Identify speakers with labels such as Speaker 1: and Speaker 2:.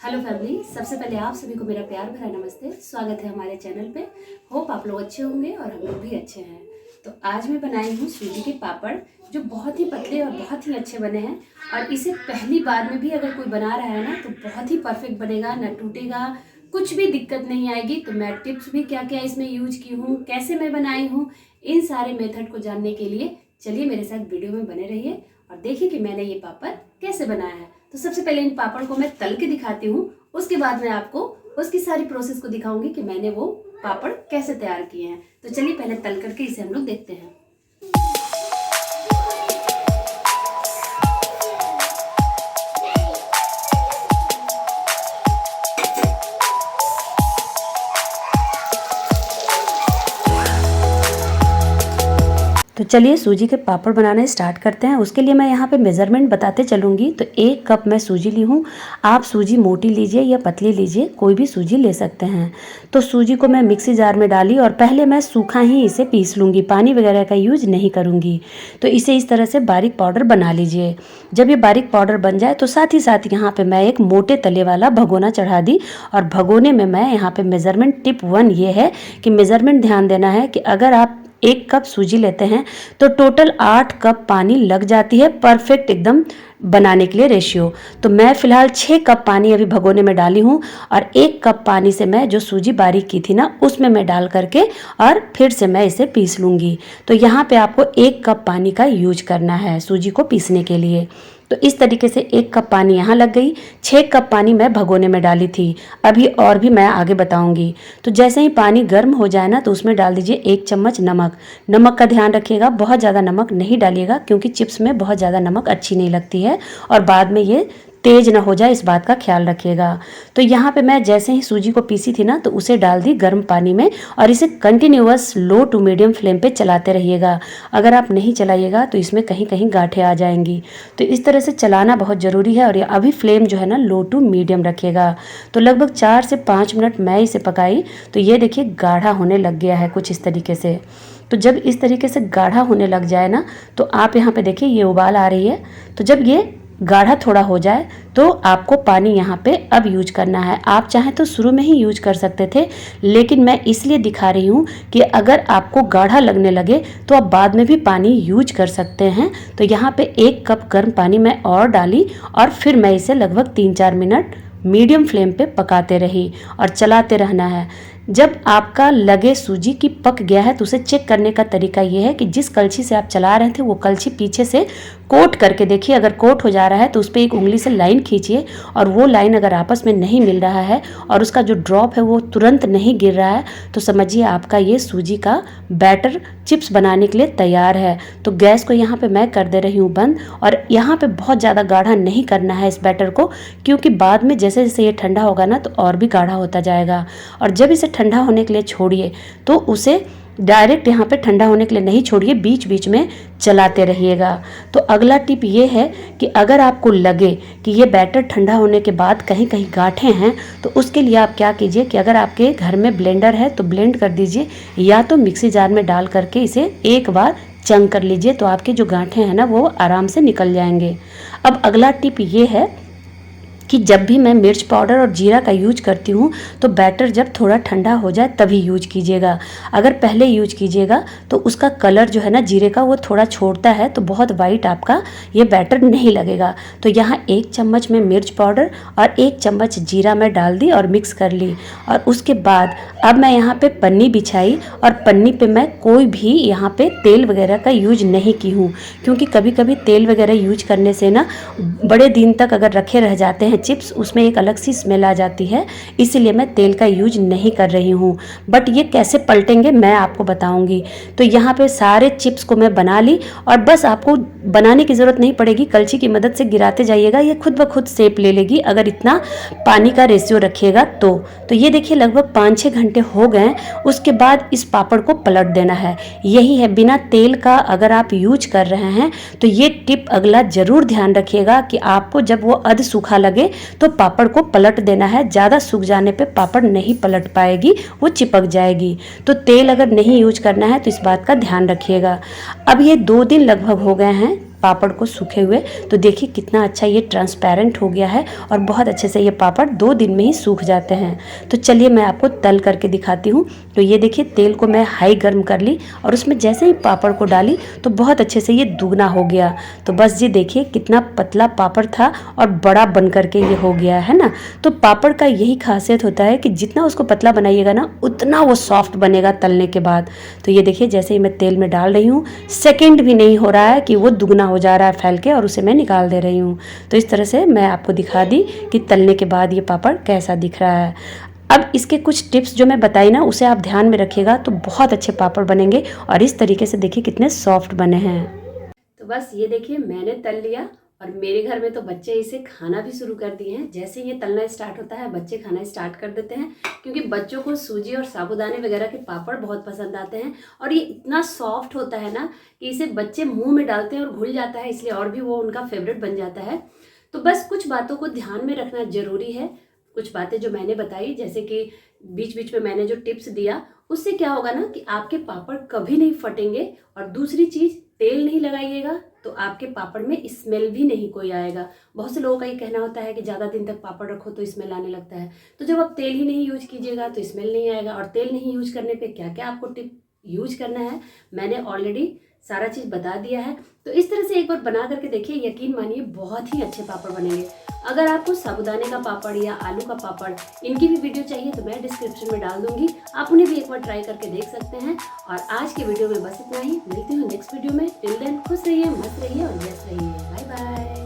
Speaker 1: Hello family, सबसे पहले आप सभी को मेरा प्यार भरा नमस्ते। स्वागत है हमारे चैनल पे। होप आप लोग अच्छे होंगे और हम लोग भी अच्छे हैं। तो आज मैं बनाई हूँ सूजी के पापड़, जो बहुत ही पतले और बहुत ही अच्छे बने हैं। और इसे पहली बार में भी अगर कोई बना रहा है ना तो बहुत ही परफेक्ट बनेगा, ना टूटेगा, कुछ भी दिक्कत नहीं आएगी। तो मैं टिप्स भी क्या क्या इसमें यूज की हूँ, कैसे मैं बनाई हूँ, इन सारे मेथड को जानने के लिए चलिए मेरे साथ वीडियो में बने रहिए और देखिए कि मैंने ये पापड़ कैसे बनाया है। तो सबसे पहले इन पापड़ को मैं तल के दिखाती हूँ, उसके बाद मैं आपको उसकी सारी प्रोसेस को दिखाऊंगी कि मैंने वो पापड़ कैसे तैयार किए हैं। तो चलिए पहले तल करके इसे हम लोग देखते हैं। तो चलिए सूजी के पापड़ बनाने स्टार्ट करते हैं। उसके लिए मैं यहाँ पे मेज़रमेंट बताते चलूँगी। तो 1 कप मैं सूजी ली हूँ। आप सूजी मोटी लीजिए या पतली लीजिए, कोई भी सूजी ले सकते हैं। तो सूजी को मैं मिक्सी जार में डाली और पहले मैं सूखा ही इसे पीस लूँगी, पानी वगैरह का यूज नहीं करूँगी। तो इसे इस तरह से बारीक पाउडर बना लीजिए। जब ये बारीक पाउडर बन जाए तो साथ ही साथ यहाँ पर मैं एक मोटे तले वाला भगोना चढ़ा दी और भगोने में मैं यहाँ पर मेज़रमेंट टिप 1 ये है कि मेज़रमेंट ध्यान देना है कि अगर आप 1 कप सूजी लेते हैं तो टोटल 8 कप पानी लग जाती है, परफेक्ट एकदम बनाने के लिए रेशियो। तो मैं फ़िलहाल 6 कप पानी अभी भगोने में डाली हूँ और 1 कप पानी से मैं जो सूजी बारीक की थी ना उसमें मैं डाल करके और फिर से मैं इसे पीस लूँगी। तो यहाँ पे आपको 1 कप पानी का यूज करना है सूजी को पीसने के लिए। तो इस तरीके से 1 कप पानी यहाँ लग गई, 6 कप पानी मैं भगोने में डाली थी। अभी और भी मैं आगे बताऊंगी। तो जैसे ही पानी गर्म हो जाए ना तो उसमें डाल दीजिए 1 चम्मच नमक। नमक का ध्यान रखिएगा, बहुत ज़्यादा नमक नहीं डालिएगा क्योंकि चिप्स में बहुत ज़्यादा नमक अच्छी नहीं लगती है और बाद में ये तेज ना हो जाए, इस बात का ख्याल रखिएगा। तो यहाँ पे मैं जैसे ही सूजी को पीसी थी ना तो उसे डाल दी गर्म पानी में और इसे continuous low to medium flame पे चलाते रहिएगा। अगर आप नहीं चलाइएगा तो इसमें कहीं कहीं गांठें आ जाएंगी। तो इस तरह से चलाना बहुत ज़रूरी है और ये अभी फ्लेम जो है ना लो टू मीडियम रखिएगा। तो लगभग 4 से 5 मिनट मैं इसे पकाई। तो ये देखिए गाढ़ा होने लग गया है कुछ इस तरीके से। तो जब इस तरीके से गाढ़ा होने लग जाए ना तो आप यहाँ पे देखिए ये उबाल आ रही है। तो जब ये गाढ़ा थोड़ा हो जाए तो आपको पानी यहाँ पे अब यूज करना है। आप चाहें तो शुरू में ही यूज कर सकते थे, लेकिन मैं इसलिए दिखा रही हूँ कि अगर आपको गाढ़ा लगने लगे तो आप बाद में भी पानी यूज कर सकते हैं। तो यहाँ पे 1 कप गर्म पानी मैं और डाली और फिर मैं इसे लगभग 3-4 मिनट मीडियम फ्लेम पे पकाते रही और चलाते रहना है। जब आपका लगे सूजी की पक गया है तो उसे चेक करने का तरीका ये है कि जिस कलछी से आप चला रहे थे वो कलछी पीछे से कोट करके देखिए। अगर कोट हो जा रहा है तो उस पर एक उंगली से लाइन खींचिए और वो लाइन अगर आपस में नहीं मिल रहा है और उसका जो ड्रॉप है वो तुरंत नहीं गिर रहा है तो समझिए आपका ये सूजी का बैटर चिप्स बनाने के लिए तैयार है। तो गैस को यहाँ पे मैं कर दे रही हूँ बंद और यहाँ पे बहुत ज़्यादा गाढ़ा नहीं करना है इस बैटर को, क्योंकि बाद में जैसे जैसे ये ठंडा होगा ना तो और भी गाढ़ा होता जाएगा। और जब इसे ठंडा होने के लिए छोड़िए तो उसे डायरेक्ट यहाँ पे ठंडा होने के लिए नहीं छोड़िए, बीच बीच में चलाते रहिएगा। तो अगला टिप ये है कि अगर आपको लगे कि ये बैटर ठंडा होने के बाद कहीं कहीं गांठें हैं तो उसके लिए आप क्या कीजिए कि अगर आपके घर में ब्लेंडर है तो ब्लेंड कर दीजिए या तो मिक्सी जार में डाल करके इसे एक बार चंग कर लीजिए। तो आपके जो गांठें हैं ना वो आराम से निकल जाएंगे। अब अगला टिप ये है कि जब भी मैं मिर्च पाउडर और जीरा का यूज करती हूँ तो बैटर जब थोड़ा ठंडा हो जाए तभी यूज कीजिएगा। अगर पहले यूज कीजिएगा तो उसका कलर जो है ना जीरे का वो थोड़ा छोड़ता है तो बहुत वाइट आपका ये बैटर नहीं लगेगा। तो यहाँ 1 चम्मच में मिर्च पाउडर और 1 चम्मच जीरा मैं डाल दी और मिक्स कर ली। और उसके बाद अब मैं यहाँ पे पन्नी बिछाई और पन्नी पे मैं कोई भी यहाँ पे तेल वगैरह का यूज नहीं की हूँ, क्योंकि कभी कभी तेल वगैरह यूज करने से ना बड़े दिन तक अगर रखे रह जाते हैं चिप्स, उसमें एक अलग सी स्मेल आ जाती है। इसीलिए मैं तेल का यूज नहीं कर रही हूँ। बट ये कैसे पलटेंगे मैं आपको बताऊंगी। तो यहाँ पे सारे चिप्स को मैं बना ली और बस आपको बनाने की ज़रूरत नहीं पड़ेगी, कलछी की मदद से गिराते जाइएगा, ये खुद ब खुद शेप ले लेगी अगर इतना पानी का रेशियो रखिएगा तो ये देखिए लगभग 5-6 घंटे हो गए। उसके बाद इस पापड़ को पलट देना है। यही है, बिना तेल का अगर आप यूज कर रहे हैं तो ये टिप अगला ज़रूर ध्यान रखिएगा कि आपको जब वो अध सूखा लगे तो पापड़ को पलट देना है। ज़्यादा सूख जाने पे पापड़ नहीं पलट पाएगी, वो चिपक जाएगी। तो तेल अगर नहीं यूज करना है तो इस बात का ध्यान रखिएगा। अब ये 2 दिन लगभग हो गए हैं पापड़ को सूखे हुए। तो देखिए कितना अच्छा ये ट्रांसपेरेंट हो गया है और बहुत अच्छे से ये पापड़ 2 दिन में ही सूख जाते हैं। तो चलिए मैं आपको तल करके दिखाती हूँ। तो ये देखिए तेल को मैं हाई गर्म कर ली और उसमें जैसे ही पापड़ को डाली तो बहुत अच्छे से ये दुगना हो गया। तो बस ये देखिए कितना पतला पापड़ था और बड़ा बन करके ये हो गया है ना। तो पापड़ का यही खासियत होता है कि जितना उसको पतला बनाइएगा ना उतना वो सॉफ्ट बनेगा तलने के बाद। तो ये देखिए जैसे ही मैं तेल में डाल रही हूँ, सेकंड भी नहीं हो रहा है कि वो दुगना हो जा रहा है फैल के और उसे मैं निकाल दे रही हूँ। तो इस तरह से मैं आपको दिखा दी कि तलने के बाद ये पापड़ कैसा दिख रहा है। अब इसके कुछ टिप्स जो मैं बताई ना उसे आप ध्यान में रखिएगा तो बहुत अच्छे पापड़ बनेंगे और इस तरीके से देखिए कितने सॉफ्ट बने हैं। तो बस ये देखिए मैंने तल लिया और मेरे घर में तो बच्चे इसे खाना भी शुरू कर दिए हैं। जैसे ये तलना स्टार्ट होता है बच्चे खाना स्टार्ट कर देते हैं, क्योंकि बच्चों को सूजी और साबूदाने वगैरह के पापड़ बहुत पसंद आते हैं और ये इतना सॉफ्ट होता है ना कि इसे बच्चे मुंह में डालते हैं और घुल जाता है, इसलिए और भी वो उनका फेवरेट बन जाता है। तो बस कुछ बातों को ध्यान में रखना जरूरी है। कुछ बातें जो मैंने बताई, जैसे कि बीच बीच में मैंने जो टिप्स दिया, उससे क्या होगा ना कि आपके पापड़ कभी नहीं फटेंगे। और दूसरी चीज़, तेल नहीं लगाइएगा तो आपके पापड़ में स्मेल भी नहीं कोई आएगा। बहुत से लोगों का ये कहना होता है कि ज़्यादा दिन तक पापड़ रखो तो स्मेल आने लगता है। तो जब आप तेल ही नहीं यूज कीजिएगा तो स्मेल नहीं आएगा। और तेल नहीं यूज करने पे क्या क्या आपको टिप यूज करना है मैंने ऑलरेडी सारा चीज़ बता दिया है। तो इस तरह से एक बार बना करके देखिए, यकीन मानिए बहुत ही अच्छे पापड़ बनेंगे। अगर आपको साबूदाने का पापड़ या आलू का पापड़ इनकी भी वीडियो चाहिए तो मैं डिस्क्रिप्शन में डाल दूंगी, आप उन्हें भी एक बार ट्राई करके देख सकते हैं। और आज के वीडियो में बस इतना ही, मिलती हूँ नेक्स्ट वीडियो में। टिल देन खुश रहिए, मस्त रहिए और व्यस्त रहिए। Bye bye.